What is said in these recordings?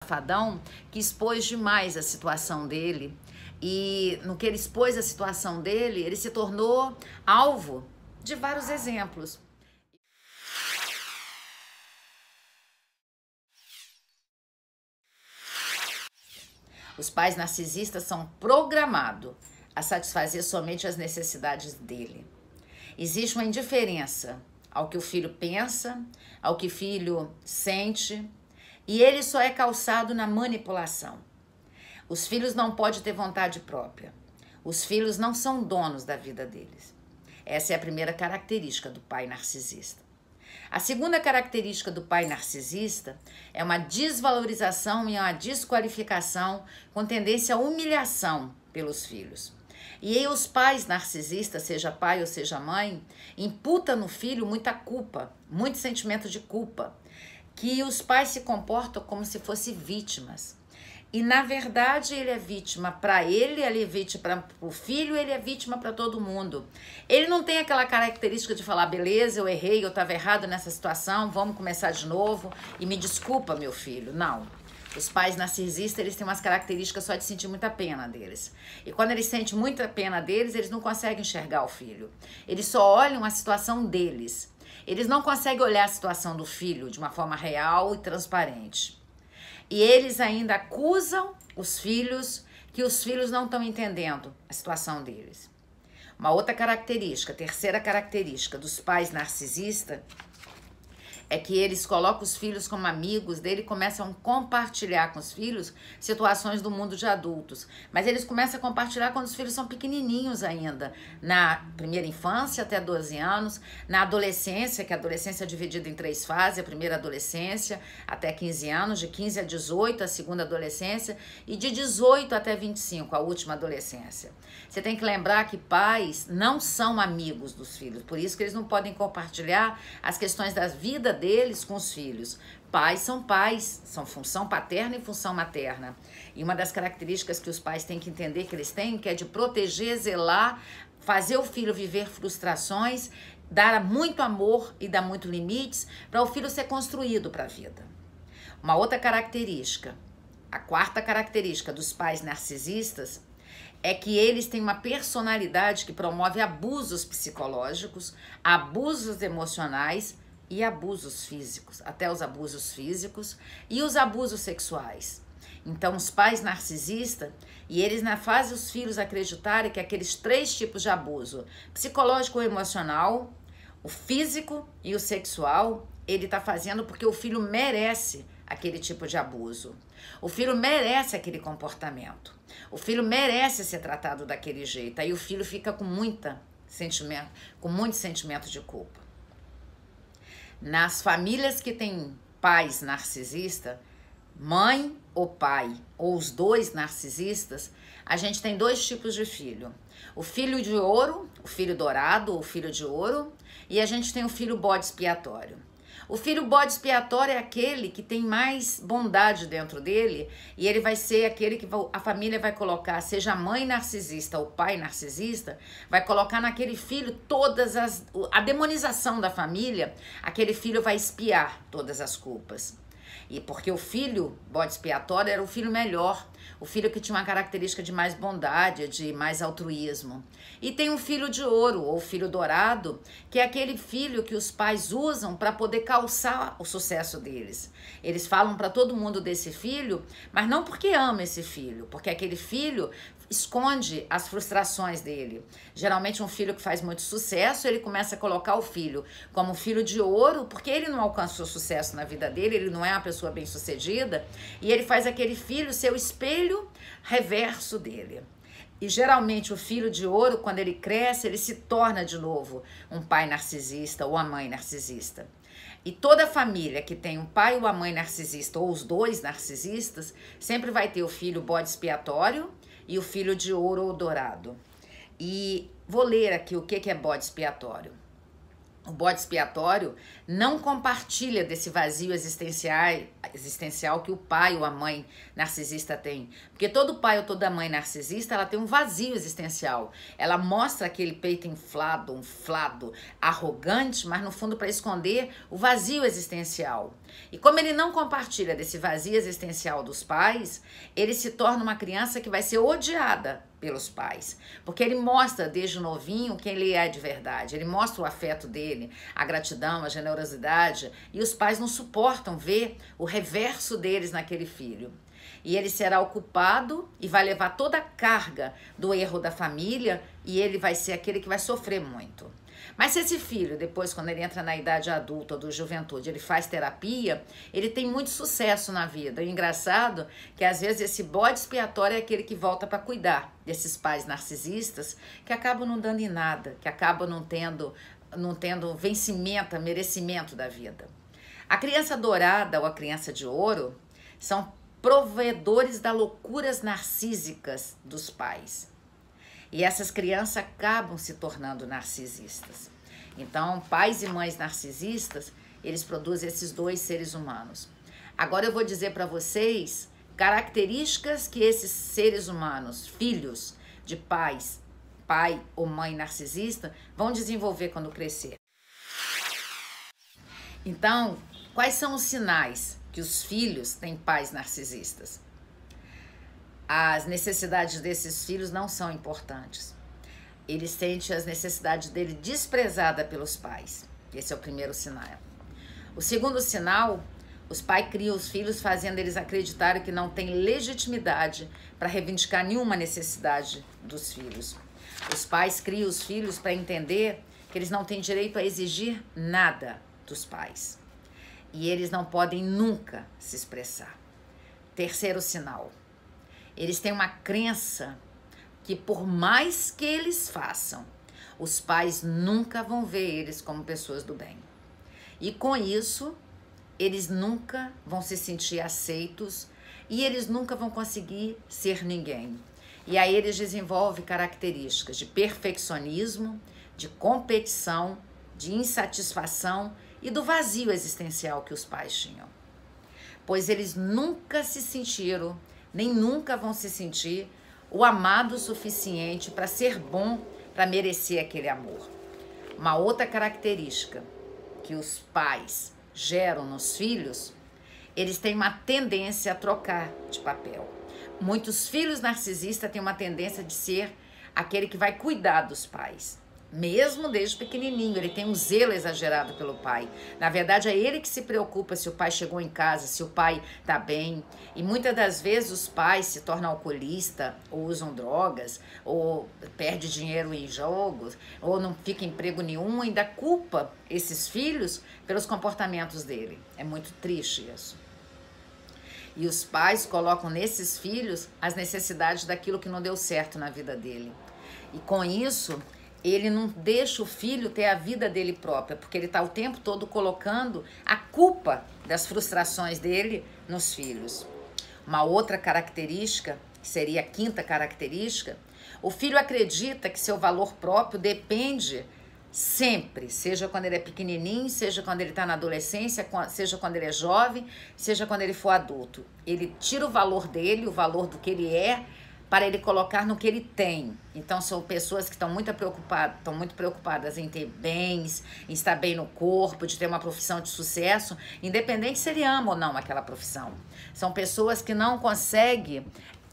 Safadão que expôs demais a situação dele, e no que ele expôs a situação dele, ele se tornou alvo de vários exemplos. Os pais narcisistas são programados a satisfazer somente as necessidades dele. Existe uma indiferença ao que o filho pensa, ao que o filho sente, e ele só é calçado na manipulação. Os filhos não podem ter vontade própria. Os filhos não são donos da vida deles. Essa é a primeira característica do pai narcisista. A segunda característica do pai narcisista é uma desvalorização e uma desqualificação com tendência à humilhação pelos filhos. E aí os pais narcisistas, seja pai ou seja mãe, imputam no filho muita culpa, muito sentimento de culpa, que os pais se comportam como se fossem vítimas. E na verdade ele é vítima para ele é vítima para o filho, ele é vítima para todo mundo. Ele não tem aquela característica de falar, beleza, eu errei, eu estava errado nessa situação, vamos começar de novo e me desculpa, meu filho. Não. Os pais narcisistas, eles têm umas características só de sentir muita pena deles. E quando eles sentem muita pena deles, eles não conseguem enxergar o filho. Eles só olham a situação deles. Eles não conseguem olhar a situação do filho de uma forma real e transparente. E eles ainda acusam os filhos que os filhos não estão entendendo a situação deles. Uma outra característica, terceira característica dos pais narcisistas é que eles colocam os filhos como amigos dele e começam a compartilhar com os filhos situações do mundo de adultos. Mas eles começam a compartilhar quando os filhos são pequenininhos ainda. Na primeira infância, até 12 anos. Na adolescência, que a adolescência é dividida em 3 fases. A primeira adolescência até 15 anos. De 15 a 18, a segunda adolescência. E de 18 até 25, a última adolescência. Você tem que lembrar que pais não são amigos dos filhos. Por isso que eles não podem compartilhar as questões da vida deles com os filhos. Pais, são função paterna e função materna. E uma das características que os pais têm que entender que eles têm, que é de proteger, zelar, fazer o filho viver frustrações, dar muito amor e dar muito limites para o filho ser construído para a vida. Uma outra característica, a quarta característica dos pais narcisistas é que eles têm uma personalidade que promove abusos psicológicos, abusos emocionais e abusos físicos, até os abusos físicos e os abusos sexuais. Então, os pais narcisistas, e eles fazem os filhos acreditarem que aqueles 3 tipos de abuso, psicológico ou emocional, o físico e o sexual, ele está fazendo porque o filho merece aquele tipo de abuso. O filho merece aquele comportamento. O filho merece ser tratado daquele jeito. Aí o filho fica com muito sentimento de culpa. Nas famílias que têm pais narcisistas, mãe ou pai, ou os dois narcisistas, a gente tem 2 tipos de filho. O filho de ouro, o filho dourado, ou filho de ouro, e a gente tem o filho bode expiatório. O filho bode expiatório é aquele que tem mais bondade dentro dele, e ele vai ser aquele que a família vai colocar, seja a mãe narcisista ou o pai narcisista, vai colocar naquele filho a demonização da família, aquele filho vai expiar todas as culpas. E porque o filho bode expiatório era o filho melhor, o filho que tinha uma característica de mais bondade, de mais altruísmo. E tem um filho de ouro, ou filho dourado, que é aquele filho que os pais usam para poder calçar o sucesso deles. Eles falam para todo mundo desse filho, mas não porque ama esse filho, porque aquele filho esconde as frustrações dele. Geralmente um filho que faz muito sucesso, ele começa a colocar o filho como filho de ouro, porque ele não alcançou sucesso na vida dele, ele não é uma pessoa bem-sucedida, e ele faz aquele filho ser o espelho reverso dele. E geralmente o filho de ouro, quando ele cresce, ele se torna de novo um pai narcisista ou uma mãe narcisista. E toda família que tem um pai ou uma mãe narcisista, ou os dois narcisistas, sempre vai ter o filho bode expiatório e o filho de ouro ou dourado. E vou ler aqui o que é bode expiatório. o bode expiatório não compartilha desse vazio existencial que o pai ou a mãe narcisista tem. Porque todo pai ou toda mãe narcisista, ela tem um vazio existencial. Ela mostra aquele peito inflado, arrogante, mas no fundo para esconder o vazio existencial. E como ele não compartilha desse vazio existencial dos pais, ele se torna uma criança que vai ser odiada pelos pais, porque ele mostra desde novinho quem ele é de verdade, ele mostra o afeto dele, a gratidão, a generosidade, e os pais não suportam ver o reverso deles naquele filho. E ele será o culpado e vai levar toda a carga do erro da família, e ele vai ser aquele que vai sofrer muito. Mas se esse filho, depois, quando ele entra na idade adulta ou da juventude, ele faz terapia, ele tem muito sucesso na vida. E o engraçado é que, às vezes, esse bode expiatório é aquele que volta para cuidar desses pais narcisistas que acabam não dando em nada, que acabam não tendo vencimento, merecimento da vida. A criança dourada ou a criança de ouro são provedores das loucuras narcísicas dos pais. E essas crianças acabam se tornando narcisistas. Então, pais e mães narcisistas, eles produzem esses dois seres humanos. Agora eu vou dizer para vocês características que esses seres humanos, filhos de pai ou mãe narcisista, vão desenvolver quando crescer. Então, quais são os sinais que os filhos têm pais narcisistas? As necessidades desses filhos não são importantes. Eles sentem as necessidades dele desprezada pelos pais. Esse é o primeiro sinal. O segundo sinal, os pais criam os filhos fazendo eles acreditarem que não tem legitimidade para reivindicar nenhuma necessidade dos filhos. Os pais criam os filhos para entender que eles não têm direito a exigir nada dos pais. E eles não podem nunca se expressar. Terceiro sinal. Eles têm uma crença que por mais que eles façam, os pais nunca vão ver eles como pessoas do bem. E com isso, eles nunca vão se sentir aceitos e eles nunca vão conseguir ser ninguém. E aí eles desenvolvem características de perfeccionismo, de competição, de insatisfação e do vazio existencial que os pais tinham. Pois eles nunca se sentiram, nem nunca vão se sentir o amado o suficiente para ser bom, para merecer aquele amor. Uma outra característica que os pais geram nos filhos, eles têm uma tendência a trocar de papel. Muitos filhos narcisistas têm uma tendência de ser aquele que vai cuidar dos pais. Mesmo desde pequenininho, ele tem um zelo exagerado pelo pai. Na verdade, é ele que se preocupa se o pai chegou em casa, se o pai tá bem. E muitas das vezes os pais se tornam alcoolistas, ou usam drogas, ou perdem dinheiro em jogos, ou não fica emprego nenhum, ainda culpa esses filhos pelos comportamentos dele. É muito triste isso. E os pais colocam nesses filhos as necessidades daquilo que não deu certo na vida dele. E com isso, ele não deixa o filho ter a vida dele própria, porque ele está o tempo todo colocando a culpa das frustrações dele nos filhos. Uma outra característica, que seria a quinta característica, o filho acredita que seu valor próprio depende sempre, seja quando ele é pequenininho, seja quando ele está na adolescência, seja quando ele é jovem, seja quando ele for adulto. Ele tira o valor dele, o valor do que ele é, para ele colocar no que ele tem. Então são pessoas que estão muito preocupadas em ter bens, em estar bem no corpo, de ter uma profissão de sucesso, independente se ele ama ou não aquela profissão. São pessoas que não conseguem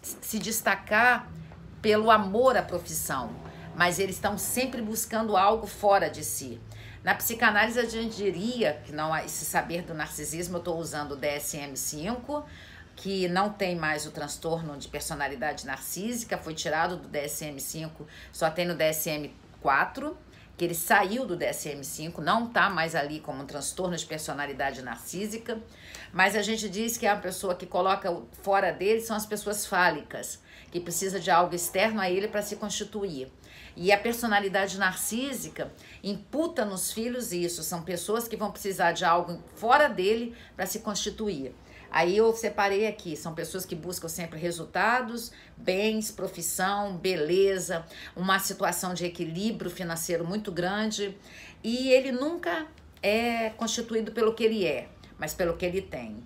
se destacar pelo amor à profissão, mas eles estão sempre buscando algo fora de si. Na psicanálise a gente diria que não há esse saber do narcisismo, eu estou usando o DSM-5, que não tem mais o transtorno de personalidade narcísica, foi tirado do DSM-5, só tem no DSM-4, que ele saiu do DSM-5, não está mais ali como um transtorno de personalidade narcísica, mas a gente diz que é a pessoa que coloca fora dele são as pessoas fálicas, que precisa de algo externo a ele para se constituir. E a personalidade narcísica imputa nos filhos isso, são pessoas que vão precisar de algo fora dele para se constituir. Aí eu separei aqui, são pessoas que buscam sempre resultados, bens, profissão, beleza, uma situação de equilíbrio financeiro muito grande E ele nunca é constituído pelo que ele é, mas pelo que ele tem.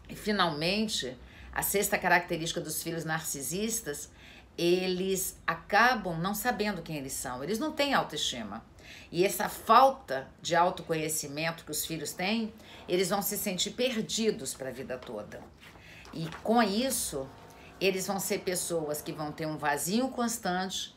E, finalmente, a sexta característica dos filhos narcisistas, eles acabam não sabendo quem eles são. Eles não têm autoestima. E essa falta de autoconhecimento que os filhos têm, eles vão se sentir perdidos para a vida toda. E com isso, eles vão ser pessoas que vão ter um vazio constante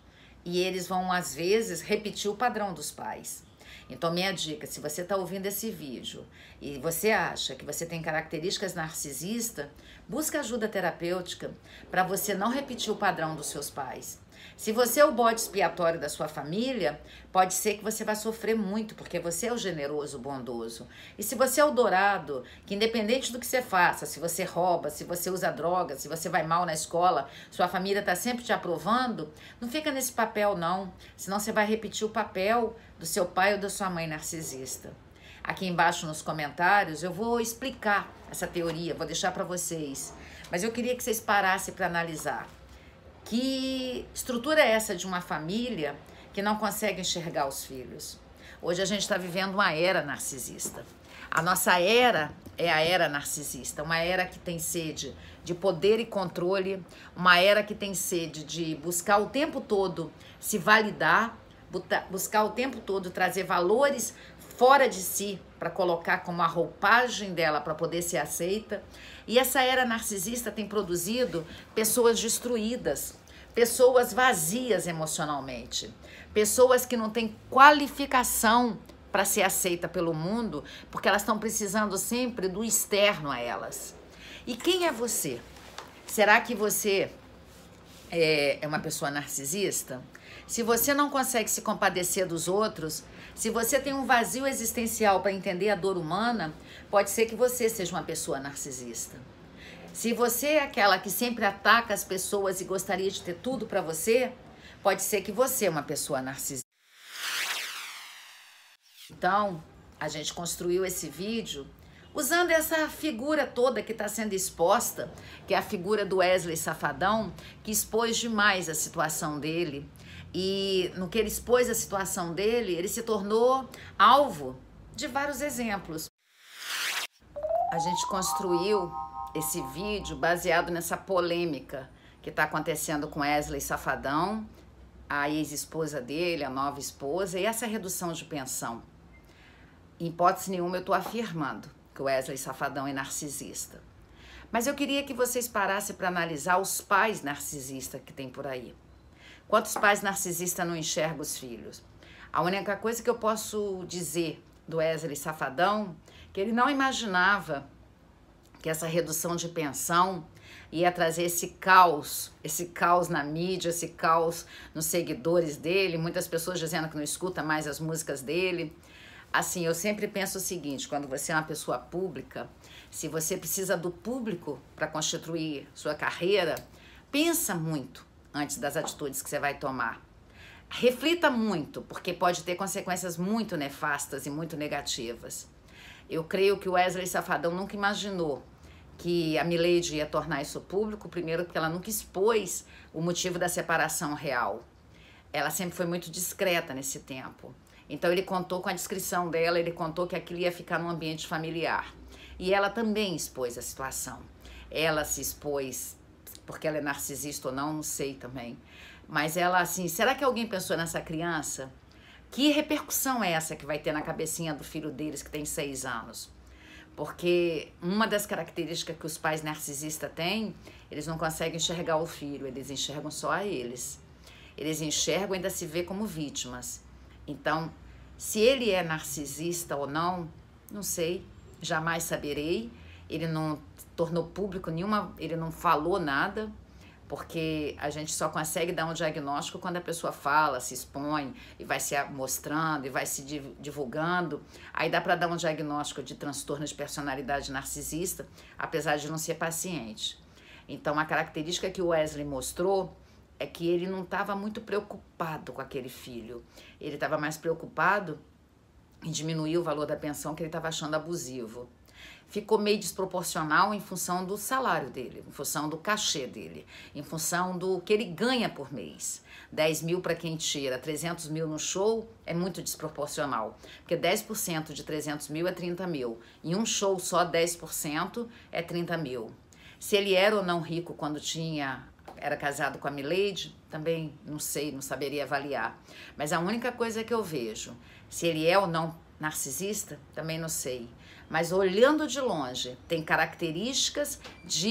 e eles vão, às vezes, repetir o padrão dos pais. Então, minha dica, se você está ouvindo esse vídeo e você acha que você tem características narcisistas, busca ajuda terapêutica para você não repetir o padrão dos seus pais. Se você é o bode expiatório da sua família, pode ser que você vai sofrer muito, porque você é o generoso, o bondoso. E se você é o dourado, que independente do que você faça, se você rouba, se você usa droga, se você vai mal na escola, sua família está sempre te aprovando, não fica nesse papel não, senão você vai repetir o papel do seu pai ou da sua mãe narcisista. Aqui embaixo nos comentários eu vou explicar essa teoria, vou deixar para vocês. Mas eu queria que vocês parassem para analisar. Que estrutura é essa de uma família que não consegue enxergar os filhos? Hoje a gente está vivendo uma era narcisista. A nossa era é a era narcisista, uma era que tem sede de poder e controle, uma era que tem sede de buscar o tempo todo se validar, buscar o tempo todo trazer valores fora de si para colocar como a roupagem dela para poder ser aceita. E essa era narcisista tem produzido pessoas destruídas, pessoas vazias emocionalmente, pessoas que não têm qualificação para ser aceita pelo mundo, porque elas estão precisando sempre do externo a elas. E quem é você? Será que você é uma pessoa narcisista? Se você não consegue se compadecer dos outros, se você tem um vazio existencial para entender a dor humana, pode ser que você seja uma pessoa narcisista. Se você é aquela que sempre ataca as pessoas e gostaria de ter tudo para você, pode ser que você é uma pessoa narcisista. Então, a gente construiu esse vídeo usando essa figura toda que está sendo exposta, que é a figura do Wesley Safadão, que expôs demais a situação dele. E no que ele expôs a situação dele, ele se tornou alvo de vários exemplos. A gente construiu esse vídeo baseado nessa polêmica que está acontecendo com Wesley Safadão, a ex-esposa dele, a nova esposa, e essa redução de pensão. Em hipótese nenhuma eu estou afirmando que o Wesley Safadão é narcisista. Mas eu queria que vocês parassem para analisar os pais narcisistas que tem por aí. Quantos pais narcisistas não enxergam os filhos? A única coisa que eu posso dizer do Wesley Safadão, que ele não imaginava que essa redução de pensão ia trazer esse caos na mídia, esse caos nos seguidores dele, muitas pessoas dizendo que não escuta mais as músicas dele. Assim, eu sempre penso o seguinte, quando você é uma pessoa pública, se você precisa do público para constituir sua carreira, pensa muito antes das atitudes que você vai tomar. Reflita muito, porque pode ter consequências muito nefastas e muito negativas. Eu creio que o Wesley Safadão nunca imaginou que a Milady ia tornar isso público, primeiro porque ela nunca expôs o motivo da separação real. Ela sempre foi muito discreta nesse tempo. Então ele contou com a descrição dela, ele contou que aquilo ia ficar num ambiente familiar. E ela também expôs a situação. Ela se expôs, porque ela é narcisista ou não, não sei também. Mas ela, assim, será que alguém pensou nessa criança? Que repercussão é essa que vai ter na cabecinha do filho deles, que tem 6 anos? Porque uma das características que os pais narcisistas têm, eles não conseguem enxergar o filho, eles enxergam só a eles. Eles enxergam e ainda se vê como vítimas. Então, se ele é narcisista ou não, não sei, jamais saberei. Ele não tornou público nenhuma, ele não falou nada, porque a gente só consegue dar um diagnóstico quando a pessoa fala, se expõe e vai se mostrando e vai se divulgando. Aí dá para dar um diagnóstico de transtorno de personalidade narcisista, apesar de não ser paciente. Então, a característica que o Wesley mostrou é que ele não estava muito preocupado com aquele filho. Ele estava mais preocupado em diminuir o valor da pensão, que ele estava achando abusivo. ficou meio desproporcional em função do salário dele, em função do cachê dele, em função do que ele ganha por mês. 10 mil para quem tira 300 mil no show é muito desproporcional, porque 10% de 300 mil é 30 mil, em um show só 10% é 30 mil. Se ele era ou não rico quando era casado com a Milady, também não sei, não saberia avaliar. Mas a única coisa que eu vejo, se ele é ou não narcisista, também não sei. Mas olhando de longe, tem características de